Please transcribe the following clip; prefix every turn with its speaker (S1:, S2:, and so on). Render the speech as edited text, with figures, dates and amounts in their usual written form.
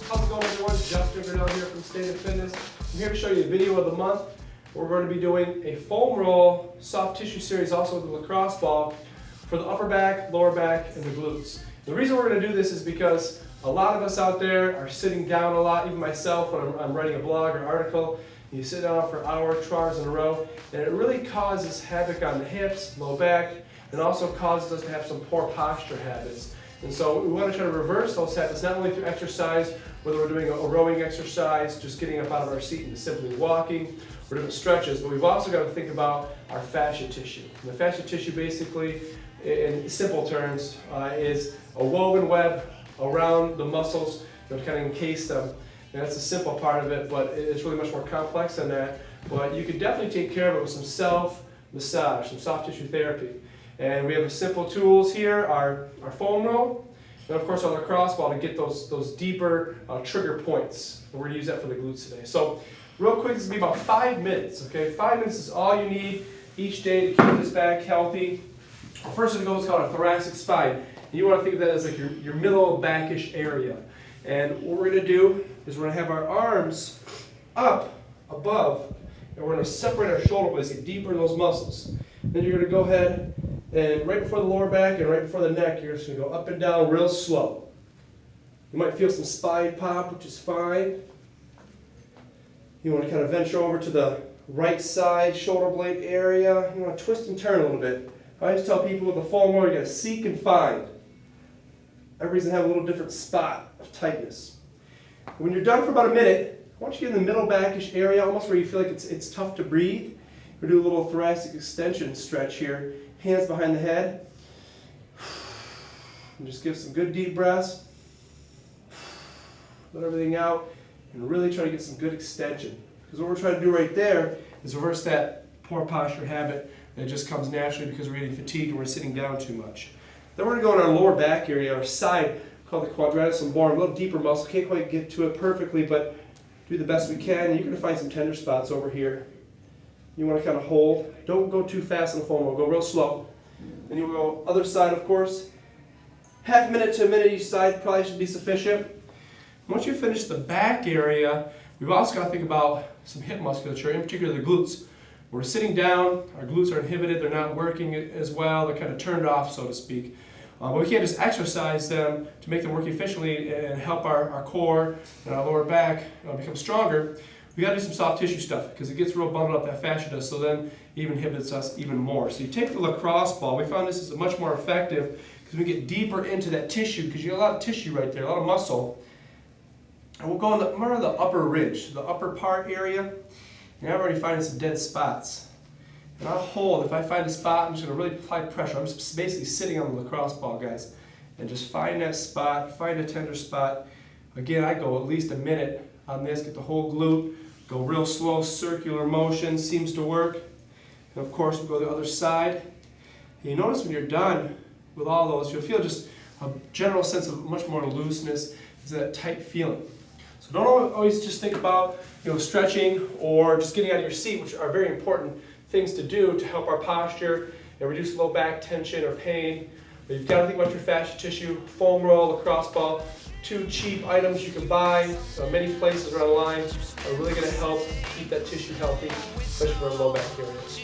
S1: How's it going, everyone? Justin Grinnell here from State of Fitness. I'm here to show you a video of the month. We're going to be doing a foam roll soft tissue series, also with the lacrosse ball, for the upper back, lower back, and the glutes. The reason we're going to do this is because a lot of us out there are sitting down a lot, even myself when I'm writing a blog or article. You sit down for hours, 2 hours in a row, and it really causes havoc on the hips, low back, and also causes us to have some poor posture habits. And so we want to try to reverse those habits, not only through exercise, whether we're doing a rowing exercise, just getting up out of our seat and simply walking, or doing stretches, but we've also got to think about our fascia tissue. And the fascia tissue basically, in simple terms, is a woven web around the muscles that kind of encase them. And that's a simple part of it, but it's really much more complex than that. But you can definitely take care of it with some self-massage, some soft tissue therapy. And we have simple tools here, our foam roll, and of course our lacrosse ball to get those deeper trigger points. And we're going to use that for the glutes today. So real quick, this is going to be about 5 minutes, okay? 5 minutes is all you need each day to keep this back healthy. First we're going to go what's called a thoracic spine. And you want to think of that as like your middle backish area. And what we're going to do is we're going to have our arms up above, and we're going to separate our shoulder blades, get deeper in those muscles. Then you're going to go ahead and right before the lower back and right before the neck, you're just going to go up and down real slow. You might feel some spine pop, which is fine. You want to kind of venture over to the right side shoulder blade area. You want to twist and turn a little bit. I always tell people with the foam roll, you got to seek and find. Everybody's going to have a little different spot of tightness. When you're done for about a minute, I want you to get in the middle backish area, almost where you feel like it's tough to breathe. We'll do a little thoracic extension stretch here. Hands behind the head. And just give some good deep breaths. Let everything out. And really try to get some good extension. Because what we're trying to do right there is reverse that poor posture habit that just comes naturally because we're getting fatigued and we're sitting down too much. Then we're going to go in our lower back area, our side, called the quadratus lumborum, a little deeper muscle. Can't quite get to it perfectly, but do the best we can. You're going to find some tender spots over here. You want to kind of hold. Don't go too fast on the foam roll. Go real slow. Then you'll go other side, of course. Half a minute to a minute each side probably should be sufficient. Once you finish the back area, we've also got to think about some hip musculature, in particular the glutes. We're sitting down, our glutes are inhibited, they're not working as well, they're kind of turned off, so to speak. But we can't just exercise them to make them work efficiently and help our core and our lower back become stronger. We got to do some soft tissue stuff because it gets real bundled up, that fascia does, so then it even inhibits us even more. So you take the lacrosse ball, we found this is much more effective because we get deeper into that tissue because you got a lot of tissue right there, a lot of muscle. And we'll go on more of the upper ridge, the upper part area, and I'm already finding some dead spots. And I'll hold, if I find a spot, I'm just going to really apply pressure. I'm just basically sitting on the lacrosse ball, guys, and just find that spot, find a tender spot. Again, I go at least a minute on this, get the whole glute. Go real slow, circular motion, seems to work. And of course, we'll go the other side. And you notice when you're done with all those, you'll feel just a general sense of much more looseness, it's that tight feeling. So don't always just think about stretching or just getting out of your seat, which are very important things to do to help our posture and reduce low back tension or pain. But you've got to think about your fascia tissue, foam roll, lacrosse ball. 2 cheap items you can buy many places around the line are really going to help keep that tissue healthy, especially for low back areas.